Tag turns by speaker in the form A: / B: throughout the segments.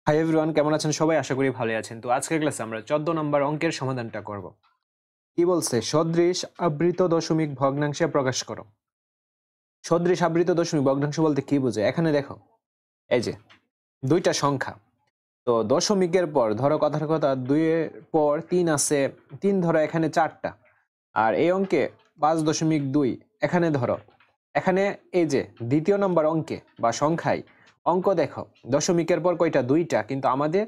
A: Hi everyone, কেমন আছেন সবাই? আশা করি ভালোই আছেন। তো আজকের ক্লাসে আমরা 14 নম্বর অঙ্কের সমাধানটা করব। কি বলছে? সদৃশ আবৃত দশমিক ভগ্নাংশে প্রকাশ করো। সদৃশ আবৃত দশমিক ভগ্নাংশ বলতে কি বোঝায়? এখানে দেখো, এই যে দুইটা সংখ্যা। তো দশমিকের পর ধরো কথার কথা 2 এর পর 3 আছে, 3 ধরো এখানে 4টা। আর এই অঙ্কে 5.2 এখানে ধরো। এখানে এই যে দ্বিতীয় নম্বর অঙ্কে বা সংখ্যায় অঙ্ক দেখো, দশমিকের পর কয়টা? 2টা, কিন্তু আমাদের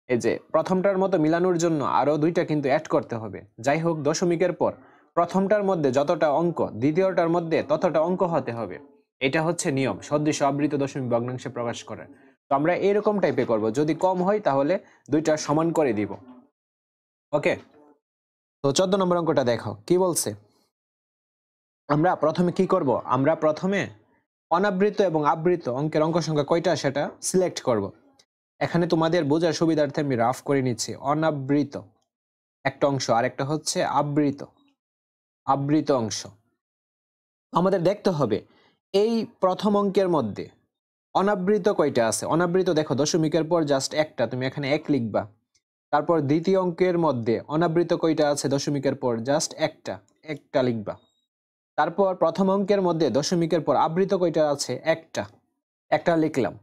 A: এই যে প্রথমটার মতো মিলানোর জন্য আরো 2টা কিন্তু অ্যাড করতে হবে। যাই হোক, দশমিকের পর প্রথমটার মধ্যে যতটা অঙ্ক দ্বিতীয়টার মধ্যে ততটা অঙ্ক হতে হবে। এটা হচ্ছে নিয়ম সদৃশ আবৃত দশমিক ভগ্নাংশে প্রকাশ করার। তো আমরা এরকম টাইপে করব, যদি কম হয় তাহলে 2টা সমান করে দিব। ওকে, তো 14 নম্বর অঙ্কটা দেখো কি বলছে। আমরা প্রথমে কি করব? আমরা প্রথমে অনাবৃত এবং আবৃত অঙ্কের অঙ্ক সংখ্যা কয়টা সেটা সিলেক্ট করব। এখানে তোমাদের বোঝার সুবিধার্থে আমি রাফ করে নিচ্ছি। অনাবৃত একটা অংশ, আর একটা হচ্ছে আবৃত আবৃত অংশ। আমাদের দেখতে হবে এই প্রথম অঙ্কের মধ্যে অনাবৃত কয়টা আছে। অনাবৃত দেখো, দশমিকের পর জাস্ট একটা, তুমি এখানে 1 লিখবা। তারপর দ্বিতীয় অঙ্কের মধ্যে অনাবৃত কয়টা আছে? দশমিকের পর জাস্ট একটা লিখবা। তারপর প্রথম অঙ্কের মধ্যে দশমিকের পর আবৃত কয়টা আছে? একটা লিখলাম।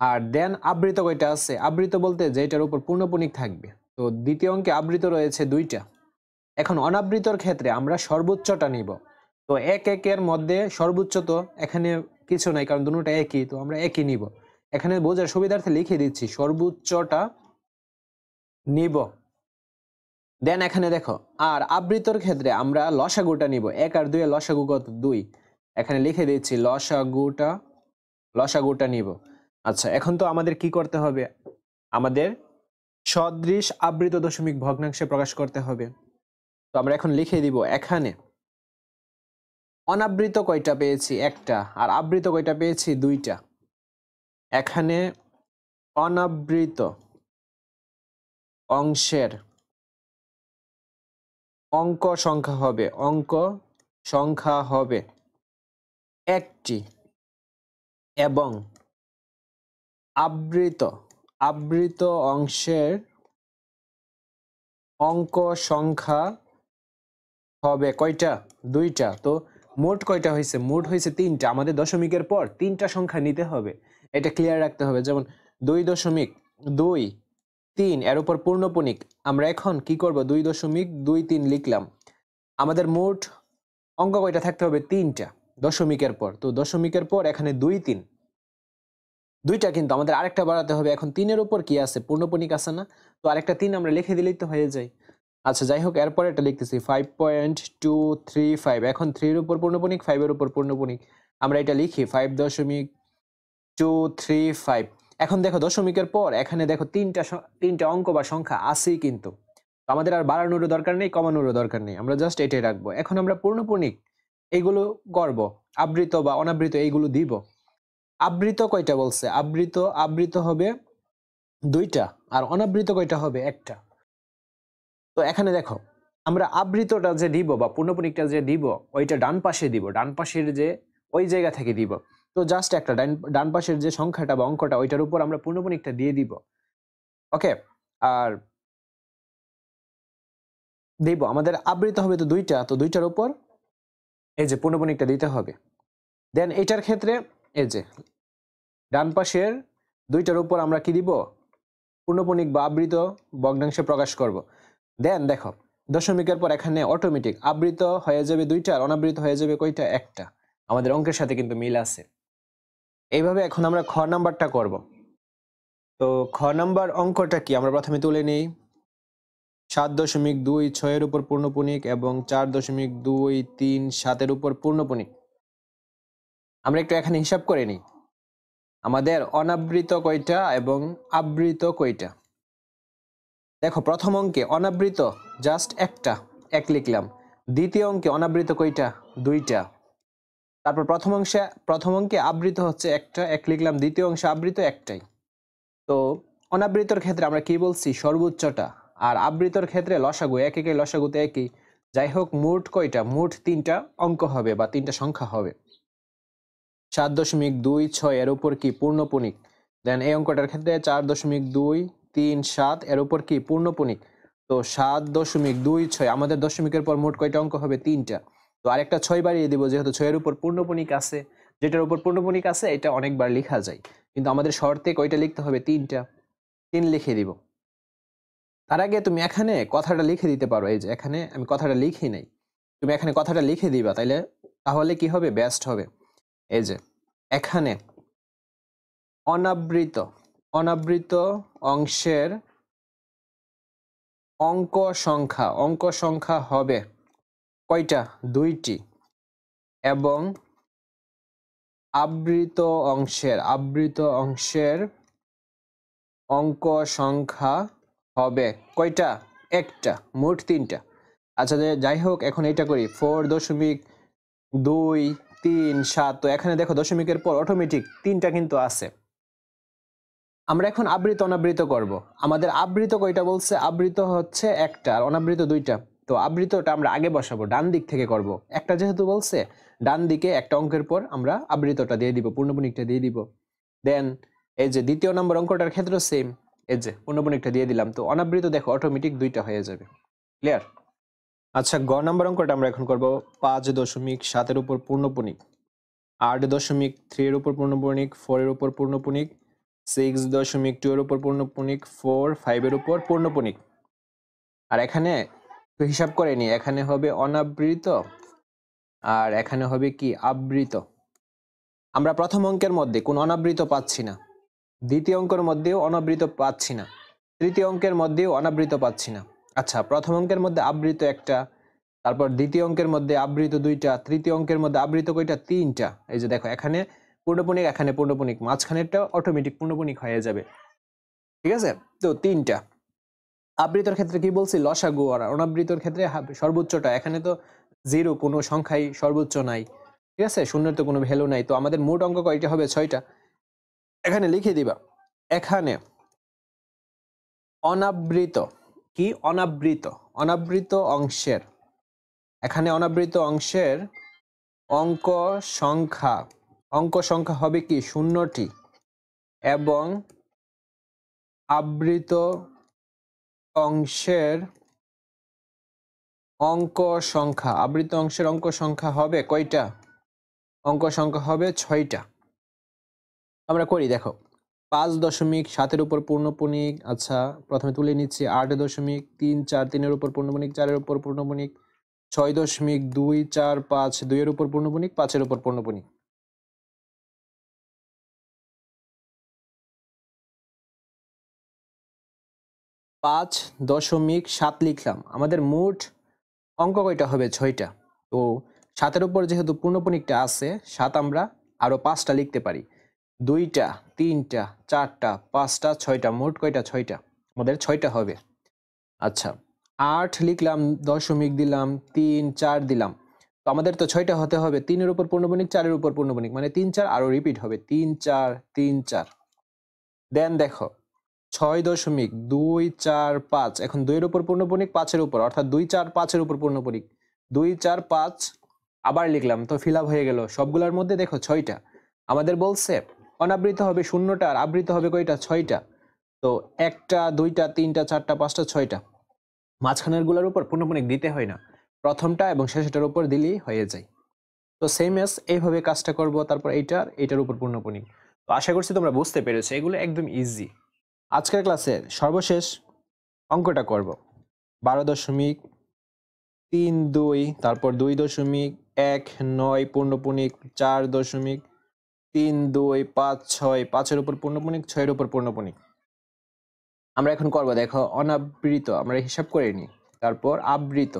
A: আর দেন আবৃত কয়টা আছে? আবৃত বলতে যেটার উপর পূর্ণপণিক থাকবে। তো দ্বিতীয় অঙ্কে আবৃত রয়েছে 2টা। এখন অনাবৃতর ক্ষেত্রে আমরা সর্বোচ্চটা নিব। তো 1-1 মধ্যে সর্বোচ্চ তো এখানে কিছু নাই, কারণ দুটোটা একই, তো আমরা একই নিব। এখানে বোঝার সুবিধার্থে লিখে দিচ্ছি সর্বোচ্চটা নিব। দেন এখানে দেখো, আর আবৃতর ক্ষেত্রে আমরা লসাগুটা নিব। 1 আর 2 এর লসাগু কত? 2। এখানে লিখে দিচ্ছি লসাগুটা নিব। আচ্ছা, এখন তো আমাদের কি করতে হবে? আমাদের সদৃশ আবৃত দশমিক ভগ্নাংশে প্রকাশ করতে হবে। তো আমরা এখন লিখে দিব, এখানে অনাবৃত কয়টা পেয়েছি? একটা। আর আবৃত কয়টা পেয়েছি? 2টা। এখানে অনাবৃত অংশের অঙ্ক সংখ্যা হবে একটি, এবং আবৃত অংশের অঙ্ক সংখ্যা হবে কয়টা? 2টা। তো মোট কয়টা হয়েছে? মোট হয়েছে 3টা। আমাদের দশমিকের পর 3টা সংখ্যা নিতে হবে, এটা ক্লিয়ার রাখতে হবে। যেমন 2.23 এর উপর পূর্ণপণিক। আমরা এখন কি করব? 2.23 লিখলাম। আমাদের মোট অঙ্ক কয়টা থাকতে হবে? 3টা দশমিকের পর। তো দশমিকের পর এখানে 2টা, কিন্তু আমাদের আরেকটা বাড়াতে হবে। এখন 3-এর উপর কি আছে? পূর্ণপণিক আছে না? তো আরেকটা 3 আমরা লিখে দিলেই তো হয়ে যায়। আচ্ছা, যাই হোক, এরপর এটা লিখতেছি 5.235। এখন 3 এর উপর পূর্ণপণিক, 5 এর উপর পূর্ণপণিক। আমরা এটা লিখি 5.235। এখন দেখো, দশমিকের পর এখানে দেখো তিনটা অঙ্ক বা সংখ্যা আছেই, কিন্তু আমাদের আর বাড়ানোরও দরকার নেই, কমানোরও দরকার নেই। আমরা জাস্ট এটাই রাখবো। এখন আমরা পূর্ণপণিক এইগুলো করব, আবৃত বা অনাবৃত এইগুলো দিব। আবৃত কয়টা বলছে? আবৃত হবে 2টা, আর অনাবৃত কয়টা হবে? একটা। তো এখানে দেখো, আমরা আবৃতটা যে দিব বা পূর্ণপণিকটা যে দিব, ওইটা ডান পাশে দিব। ডান পাশের যে ওই জায়গা থেকে দিব। তো জাস্ট একটা ডান পাশের যে সংখ্যাটা বা অঙ্কটা, ওইটার উপর আমরা পূর্ণপণিকটা দিয়ে দিব। ওকে, আর দিব আমাদের আবৃত হবে তো 2টা, তো 2টার উপর এই যে পূর্ণপণিকটা দিতে হবে। দেন এটার ক্ষেত্রে এই যে ডান পাশের 2টার উপর আমরা কি দিব? পূর্ণপণিক বা আবৃত ভগ্নাংশে প্রকাশ করব। দেন দেখো, দশমিকের পর এখানে অটোমেটিক আবৃত হয়ে যাবে 2টা, আর অনাবৃত হয়ে যাবে কয়টা? একটা। আমাদের অঙ্কের সাথে কিন্তু মিল আছে। এইভাবে এখন আমরা খ নাম্বারটা করব। তো খ নাম্বার অঙ্কটা কি? আমরা প্রথমে তুলে নিই 7.26 এর উপর পূর্ণপণিক এবং 4.237 এর উপর পূর্ণপণিক। আমরা একটু এখানে হিসাব করে নিই, আমাদের অনাবৃত কয়টা এবং আবৃত কয়টা। দেখো, প্রথম অঙ্কে অনাবৃত জাস্ট একটা, 1 লিখলাম। দ্বিতীয় অঙ্কে অনাবৃত কয়টা? 2টা। তারপর প্রথম অঙ্কে আবৃত হচ্ছে একটা, 1 লিখলাম। দ্বিতীয় অংশে আবৃত একটাই। তো অনাবৃতর ক্ষেত্রে আমরা কি বলছি? সর্বোচ্চটা। আর আবৃতর ক্ষেত্রে লসাগু, 1 লসাগুতে একই। যাই হোক, মোট কয়টা? মোট 3টা অঙ্ক হবে বা 3টা সংখ্যা হবে। 7.26 এর উপর কি? পূর্ণপণিক। দেন এই অঙ্কটার ক্ষেত্রে 4.237 এর উপর কি পূর্ণপণিক, তো 7.26 আমাদের দশমিকের পর মোট কয়টা অঙ্ক হবে? 3টা। তো আরেকটা 6 বাড়িয়ে দিব, যেহেতু 6 এর উপর পূর্ণপণিক আছে, যেটার উপর পূর্ণপণিক আছে এটা অনেকবার লেখা যায়, কিন্তু আমাদের শর্তে কয়টা লিখতে হবে? 3টা। 3 লিখে দিব। তার আগে তুমি এখানে কথাটা লিখে দিতে পারো, এই যে এখানে আমি কথাটা লিখি নাই, তুমি এখানে কথাটা লিখে দিবা, তাহলে কি হবে? বেস্ট হবে। এই যে এখানে অনাবৃত অনাবৃত অংশের অঙ্ক সংখ্যা হবে কয়টা? 2টি। এবং আবৃত অংশের অঙ্ক সংখ্যা হবে কয়টা? একটা। মোট 3টা। আচ্ছা যাই হোক, এখন এটা করি 4.237। তো এখানে দেখো দশমিকের পর অটোমেটিক 3টা কিন্তু আছে। আমরা এখন আবৃত অনাবৃত করব। আমাদের আবৃত কয়টা বলছে? আবৃত হচ্ছে একটা আর অনাবৃত 2টা। তো আবৃতটা আমরা আগে বসাবো, ডান দিক থেকে করব। একটা যেহেতু বলছে, ডান দিকে একটা অঙ্কের পর আমরা আবৃতটা দিয়ে দিব, পূর্ণপণিকটা দিয়ে দিব। দেন এই যে দ্বিতীয় নম্বর অঙ্কটার ক্ষেত্রে সেম, এই যে পূর্ণপণিকটা দিয়ে দিলাম। তো অনাবৃত দেখো অটোমেটিক 2টা হয়ে যাবে। ক্লিয়ার? আচ্ছা, গ নম্বর অঙ্কটা আমরা এখন করব 5.7 এর উপর পূর্ণপণিক, 8.3 এর উপর পূর্ণপণিক, 4 এর উপর পূর্ণপণিক, 6.2 এর উপর পূর্ণপণিক, 4, 5 এর উপর পূর্ণপণিক। আর এখানে হিসাব করে নি, এখানে হবে অনাবৃত আর এখানে হবে কি? আবৃত। আমরা প্রথম অঙ্কের মধ্যে কোন অনাবৃত পাচ্ছি না, দ্বিতীয় অঙ্কের মধ্যেও অনাবৃত পাচ্ছি না, তৃতীয় অঙ্কের মধ্যেও অনাবৃত পাচ্ছি না। আচ্ছা, প্রথম অঙ্কের মধ্যে আবৃত একটা, তারপর দ্বিতীয় অঙ্কের মধ্যে আবৃত 2টা, তৃতীয় অঙ্কের মধ্যে আবৃত কয়টা? 3টা। এই যে দেখো এখানে পূর্ণপণিক, এখানে পূর্ণপণিক, মাঝখানেরটা অটোমেটিক পূর্ণপণিক হয়ে যাবে। ঠিক আছে? তো 3টা। আবৃতর ক্ষেত্রে কি বলছি? লসাগু। আর অনাবৃতর ক্ষেত্রে সর্বোচ্চটা। এখানে তো 0, কোনো সংখ্যাই সর্বোচ্চ নাই। ঠিক আছে? শূন্যের তো কোনো ভ্যালু নাই। তো আমাদের মোট অঙ্ক কয়টা হবে? 6টা। এখানে লিখে দিবা, এখানে অনাবৃত কি? অনাবৃত অংশের, এখানে অনাবৃত অংশের অঙ্ক সংখ্যা হবে কি? 0টি। এবং আবৃত অংশের অঙ্ক সংখ্যা হবে কয়টা? অঙ্ক সংখ্যা হবে 6টা। আমরা করি, দেখো 5.7 এর উপর পূর্ণপণিক। আচ্ছা, প্রথমে তুলে নিচ্ছি 8.343 এর উপর পূর্ণপণিক, 4 এর উপর পূর্ণপণিক, 6.245 2 এর উপর পূর্ণপণিক, 5 এর উপর পূর্ণপণিক। 5.7 লিখলাম। আমাদের মোট অঙ্ক কয়টা হবে? 6টা। তো 7-এর উপর যেহেতু পূর্ণপণিকটা আছে, 7 আমরা আরো 5টা লিখতে পারি। 2টা, 3টা, 4টা, 5টা, 6টা। মোট কয়টা? 6টা। আমাদের 6টা হবে। আচ্ছা, 8 লিখলাম, দশমিক দিলাম, 3, 4 দিলাম। তো আমাদের তো 6টা হতে হবে। 3 এর উপর পূর্ণপণিক, 4 এর উপর পূর্ণপণিক, মানে 3, 4 আরো রিপিট হবে। 3, 4, 3, 4। দেন দেখো 6.245, এখন 2 এর উপর পূর্ণপণিক, 5 এর উপর, অর্থাৎ 2, 4, 5 এর উপর পূর্ণপণিক। 2, 4, 5 আবার লিখলাম, তো ফিল আপ হয়ে গেল। সবগুলোর মধ্যে দেখো 6টা। আমাদের বলছে অনাবৃত হবে 0টা আর আবৃত হবে কয়টা? 6টা। তো 1টা, 2টা, 3টা, 4টা, 5টা, 6টা। মাঝখানের গুলোর উপর পূর্ণপণিক দিতে হয় না, প্রথমটা এবং শেষটার উপর দিলেই হয়ে যায়। তো সেম এস এইভাবে কাজটা করব। তারপর এইটার উপর পূর্ণপণিক। তো আশা করছি তোমরা বুঝতে পেরেছো, এগুলো একদম ইজি। আজকের ক্লাসের সর্বশেষ অঙ্কটা করব 12.32, তারপর 2.19 পূর্ণপণিক, 4.3256 5-এর উপর পূর্ণপণিক, 6-এর উপর পূর্ণপণিক। আমরা এখন করব, দেখো অনাবৃত আমরা হিসাব করে নিই, তারপর আবৃত।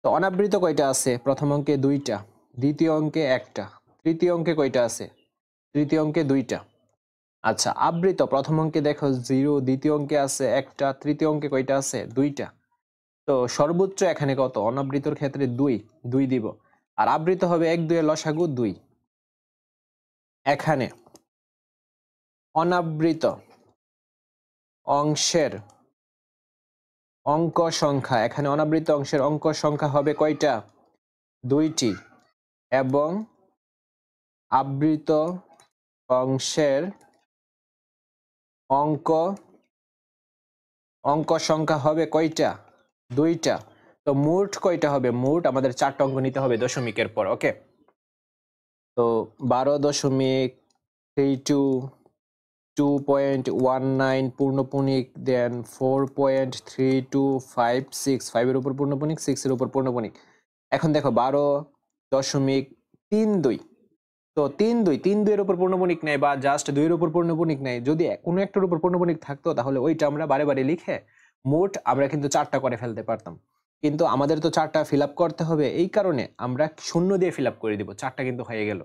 A: তো অনাবৃত কয়টা আছে? প্রথম অঙ্কে 2টা, দ্বিতীয় অঙ্কে 1টা, তৃতীয় অঙ্কে কয়টা আছে? তৃতীয় অঙ্কে 2টা। আচ্ছা, আবৃত প্রথম অঙ্কে দেখো 0, দ্বিতীয় অঙ্কে আছে 1টা, তৃতীয় অঙ্কে কয়টা আছে? 2টা। তো সর্বোচ্চ এখানে কত? অনাবৃতর ক্ষেত্রে 2 দিব। আর আবৃত হবে 1, 2 এর লসাগু 2। এখানে অনাবৃত অংশের অঙ্ক সংখ্যা, এখানে অনাবৃত অংশের অঙ্ক সংখ্যা হবে কয়টা? 2টি। এবং আবৃত অংশের অঙ্ক অঙ্ক সংখ্যা হবে কয়টা? 2টা। তো মোট কয়টা হবে? মোট আমাদের 4টা অঙ্ক নিতে হবে দশমিকের পর। ওকে, তো 12.32, 2.19 পূর্ণপণিক, দেন 4.3256, 5 এর উপর পূর্ণপণিক, 6 এর উপর পূর্ণপণিক। এখন দেখো 12.32, তো 3 2 এর উপর পূর্ণপণিক নেই বা জাস্ট 2 এর উপর পূর্ণপণিক নেই। যদি কোনো একটার উপর পূর্ণপণিক থাকতো তাহলে ওইটা আমরা বারে বারে লিখে মোট আমরা কিন্তু 4টা করে ফেলতে পারতাম। কিন্তু আমাদের তো 4টা ফিল আপ করতে হবে, এই কারণে আমরা শূন্য দিয়ে ফিল আপ করে দিব। 4টা কিন্তু হয়ে গেল।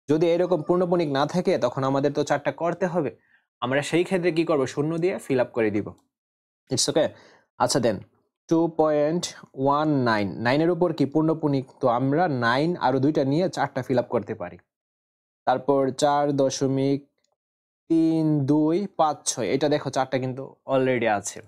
A: যদি এরকম পূর্ণপণিক না থাকে তখন আমাদের তো 4টা করতে হবে। আমরা সেই ক্ষেত্রে কি করব? শূন্য দিয়ে ফিল আপ করে দিব। It's okay. আচ্ছা দেন 2.19, 9 এর উপর কি পূর্ণপণিক, তো আমরা 9 আরো 2টা নিয়ে 4টা ফিল আপ করতে পারি। তারপর 4.3256, এটা দেখো 4টা কিন্তু অলরেডি আছে।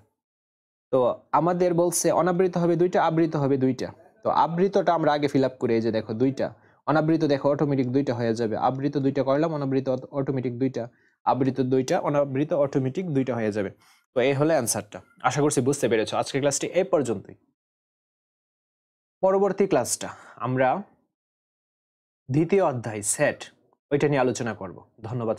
A: তো আমাদের বলছে অনাবৃত হবে 2টা, আবৃত হবে 2টা। তো আবৃতটা আমরা আগে ফিল আপ করি। এই যে দেখো 2টা, অনাবৃত দেখো অটোমেটিক 2টা হয়ে যাবে। আবৃত 2টা করলাম, অনাবৃত অটোমেটিক 2টা, আবৃত 2টা, অনাবৃত অটোমেটিক 2টা হয়ে যাবে। তো এই হলো অ্যান্সারটা। আশা করছি বুঝতে পেরেছো। আজকের ক্লাসটি এই পর্যন্তই। পরবর্তী ক্লাসটা আমরা দ্বিতীয় অধ্যায় সেট, ওইটা নিয়ে আলোচনা করব। ধন্যবাদ।